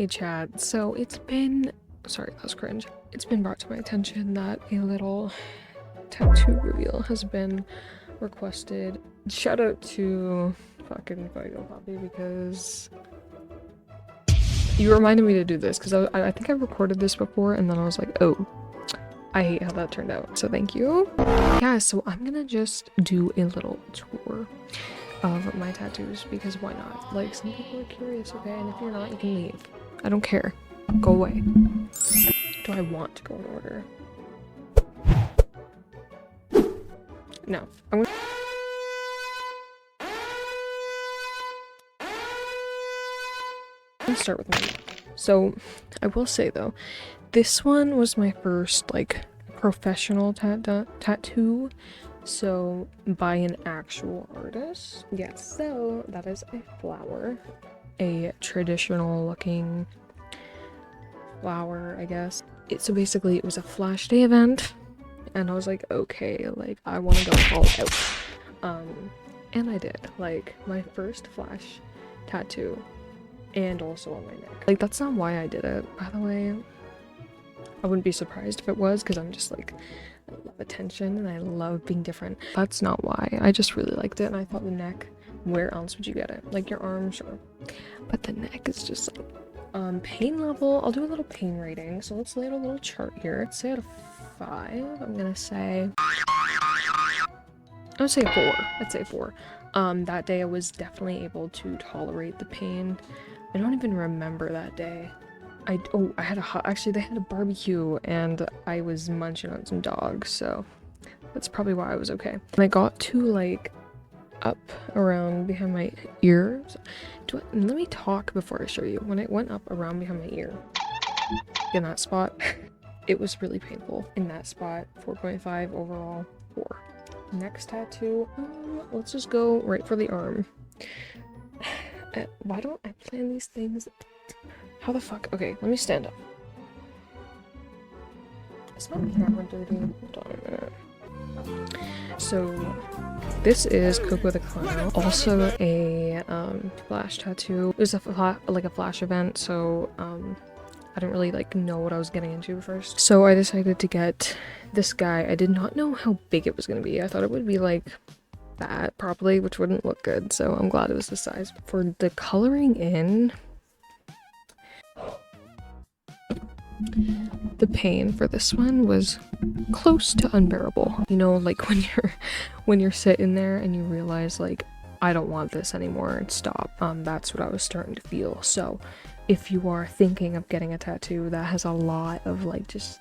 Hey Chad, so sorry, that was cringe. It's been brought to my attention that a little tattoo reveal has been requested. Shout out to fucking Vigo Poppy because you reminded me to do this because I think I recorded this before and then I was like, oh, I hate how that turned out, so thank you. Yeah, so I'm gonna just do a little tour of my tattoos because why not? Like, some people are curious, okay? And if you're not, you can leave. I don't care. Go away. Do I want to go in order? No. I'm gonna start with me. So, I will say though, this one was my first, like, professional tattoo. So, by an actual artist. Yes, so that is a flower. A traditional looking flower, I guess. So basically it was a flash day event and I was like, okay, like I want to go all out. And I did, like, my first flash tattoo and also on my neck. Like, that's not why I did it, by the way. I wouldn't be surprised if it was, because I'm just like, I love attention and I love being different. That's not why. I just really liked it and I thought the neck, where else would you get it? Like your arm, sure, but the neck is just like, pain level, I'll do a little pain rating. So let's lay out a little chart here. Let's say out of 5, I'm gonna say, I would say 4. I'd say 4. That day I was definitely able to tolerate the pain. I don't even remember that day. Actually they had a barbecue and I was munching on some dogs, so that's probably why I was okay. And I got to like up around behind my ears. Let me talk before I show you. When it went up around behind my ear, in that spot, it was really painful. In that spot, 4.5 overall, 4. Next tattoo, let's just go right for the arm. Why don't I plan these things? How the fuck? Okay, let me stand up. Is my camera dirty? Hold on a minute. So, this is Coco the Clown. Also a flash tattoo. It was a flash event, so I didn't really like know what I was getting into first. So I decided to get this guy. I did not know how big it was gonna be. I thought it would be like that probably, which wouldn't look good. So I'm glad it was this size. For the coloring in, the pain for this one was close to unbearable. You know, like when you're sitting there and you realize like, I don't want this anymore and stop. That's what I was starting to feel. So if you are thinking of getting a tattoo that has a lot of like just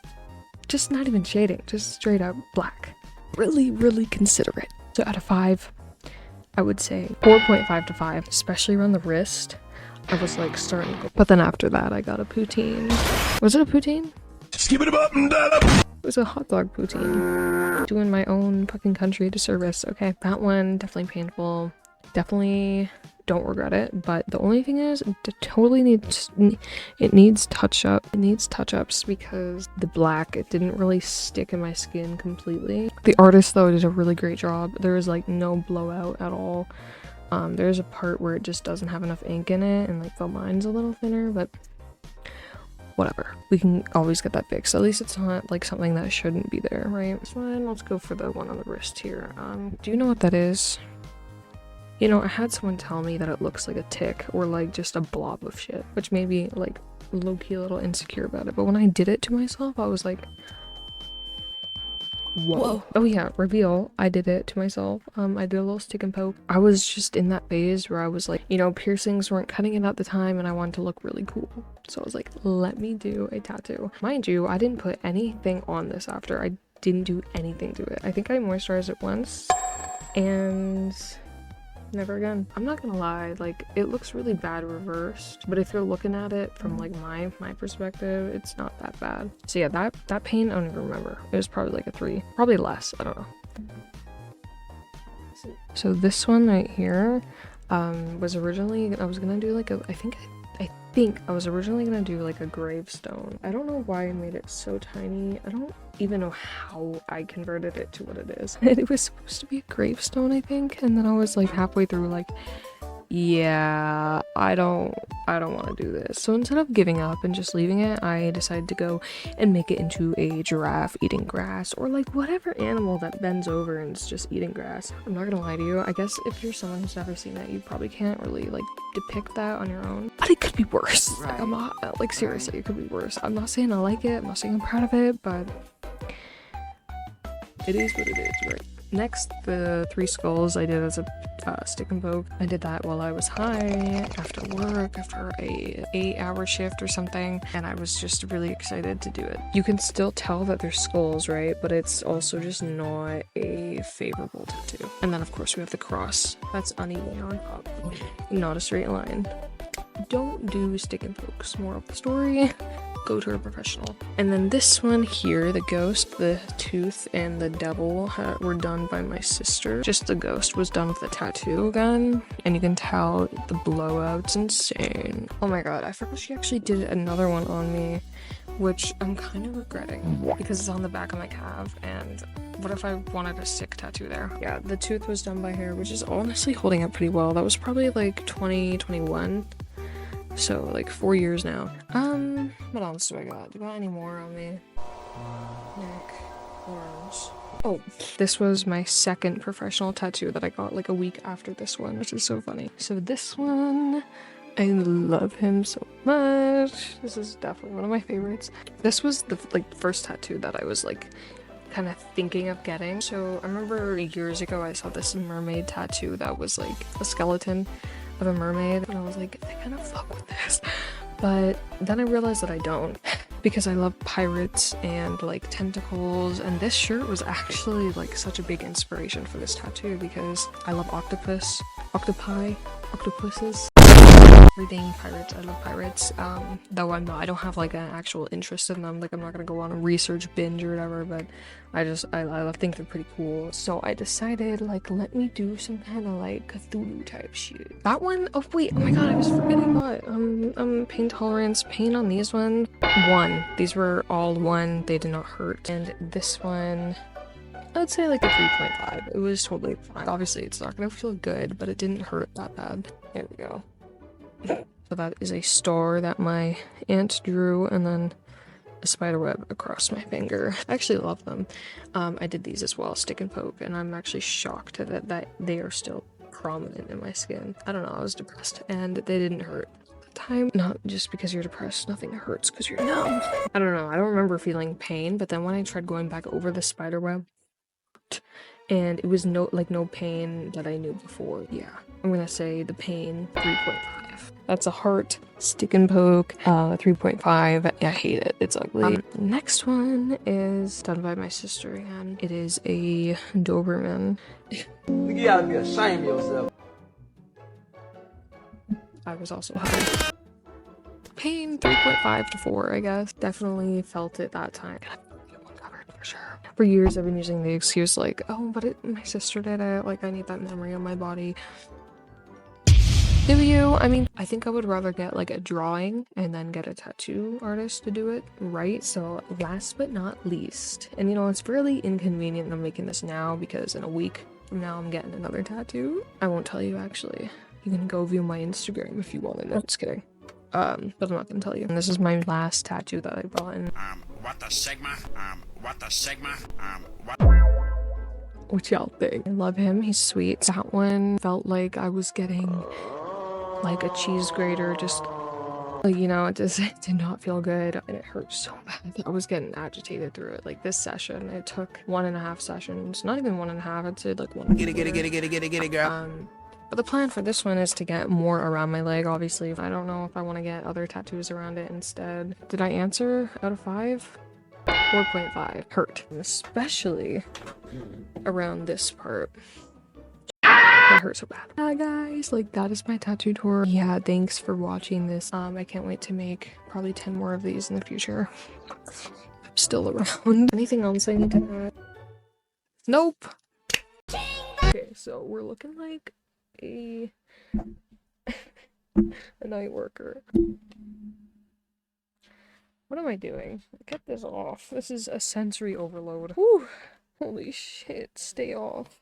not even shading, just straight up black, really consider it. So out of 5, I would say 4.5 to 5, especially around the wrist. I was like starting to go, but then after that I got a poutine. Was it a poutine? Skip it up and down up. It was a hot dog poutine. Doing my own fucking country a disservice. Okay, that one definitely painful. Definitely don't regret it. But the only thing is, it needs touch up. It needs touch ups because the black, it didn't really stick in my skin completely. The artist though did a really great job. There was like no blowout at all. There's a part where it just doesn't have enough ink in it and like the line's a little thinner, but whatever. We can always get that fixed. At least it's not like something that shouldn't be there, right? So let's go for the one on the wrist here. Do you know what that is? You know, I had someone tell me that it looks like a tick or like just a blob of shit, which made me like low-key a little insecure about it. But when I did it to myself, I was like, whoa. Oh yeah, reveal. I did it to myself. I did a little stick and poke. I was just in that phase where I was like, you know, piercings weren't cutting it at the time and I wanted to look really cool. So I was like, let me do a tattoo. Mind you, I didn't put anything on this after. I didn't do anything to it. I think I moisturized it once and never again. I'm not gonna lie, like it looks really bad reversed, but if you're looking at it from like my perspective, it's not that bad. So yeah, that pain, I don't even remember. It was probably like a 3, probably less, I don't know. So this one right here was originally, I was gonna do like I think I was originally gonna do like a gravestone. I don't know why I made it so tiny. I don't even know how I converted it to what it is. It was supposed to be a gravestone, I think, and then I was like halfway through like yeah, I don't want to do this. So instead of giving up and just leaving it, I decided to go and make it into a giraffe eating grass, or like whatever animal that bends over and is just eating grass. I'm not gonna lie to you, I guess if you're someone who's never seen that, you probably can't really like depict that on your own. But it could be worse. Right. Like, I'm not, like, seriously, it could be worse. I'm not saying I like it, I'm not saying I'm proud of it, but it is what it is, right? Next, the 3 skulls I did as a stick and poke. I did that while I was high, after work, after a 8-hour shift or something, and I was just really excited to do it. You can still tell that they're skulls, right? But it's also just not a favorable tattoo. And then of course we have the cross. That's uneven on top, not a straight line. Don't do stick and pokes. Moral of the story, go to a professional. And then this one here, the ghost, the tooth, and the devil were done by my sister. Just the ghost was done with a tattoo gun, and you can tell the blowout's insane. Oh my god, I forgot she actually did another one on me, which I'm kind of regretting because it's on the back of my calf, and what if I wanted a sick tattoo there? Yeah, the tooth was done by her, which is honestly holding up pretty well. That was probably like 2021. So like 4 years now. What else do I got? Do I got any more on me? Neck, arms. Oh, this was my second professional tattoo that I got like a week after this one, which is so funny. So this one, I love him so much. This is definitely one of my favorites. This was the like first tattoo that I was like kind of thinking of getting. So I remember years ago I saw this mermaid tattoo that was like a skeleton of a mermaid, and I was like, I kind of fuck with this. But then I realized that I don't, because I love pirates and like tentacles, and this shirt was actually like such a big inspiration for this tattoo because I love octopus, octopi, octopuses. Everything pirates. I love pirates. Though I don't have like an actual interest in them. Like I'm not gonna go on a research binge or whatever, but I think they're pretty cool. So I decided like let me do some kind of like Cthulhu type shit. That one, oh wait, oh my god, I was forgetting what. Pain tolerance, pain on these ones. 1. These were all 1. They did not hurt. And this one, I would say like a 3.5. It was totally fine. Obviously it's not gonna feel good, but it didn't hurt that bad. There we go. So that is a star that my aunt drew, and then a spider web across my finger. I actually love them. I did these as well, stick and poke, and I'm actually shocked that they are still prominent in my skin. I don't know, I was depressed, and they didn't hurt at the time. Not just because you're depressed, nothing hurts because you're numb. I don't know, I don't remember feeling pain, but then when I tried going back over the spider web, and it was no pain that I knew before. Yeah, I'm gonna say the pain 3.5. That's a heart stick and poke 3.5. I hate it, it's ugly. Next one is done by my sister again. It is a Doberman. You gotta be ashamed of yourself. I was also high. Pain 3.5 to 4, I guess. Definitely felt it that time. For sure. For years I've been using the excuse like, oh, but my sister did it, like I need that memory on my body. Do you? I mean, I think I would rather get like a drawing and then get a tattoo artist to do it, right? So last but not least, and you know, it's really inconvenient I'm making this now because in a week from now I'm getting another tattoo. I won't tell you actually. You can go view my Instagram if you want to know. Just kidding. But I'm not gonna tell you. And this is my last tattoo that I bought in. What the Sigma? What the Sigma? What y'all think? I love him, he's sweet. That one felt like I was getting like a cheese grater, just like, you know, it did not feel good, and it hurt so bad. I was getting agitated through it. Like this session, it took 1.5 sessions, not even 1.5, I'd say like 1. Get it, girl. But the plan for this one is to get more around my leg, obviously. I don't know if I want to get other tattoos around it instead. Did I answer out of 5? 4.5. Hurt. Especially around this part. It hurt so bad. Yeah, guys, like that is my tattoo tour. Yeah, thanks for watching this. I can't wait to make probably 10 more of these in the future. I'm still around. Anything else I need to add? Nope. Okay, so we're looking like a night worker. What am I doing? Get this off. This is a sensory overload. Whew. Holy shit, stay off.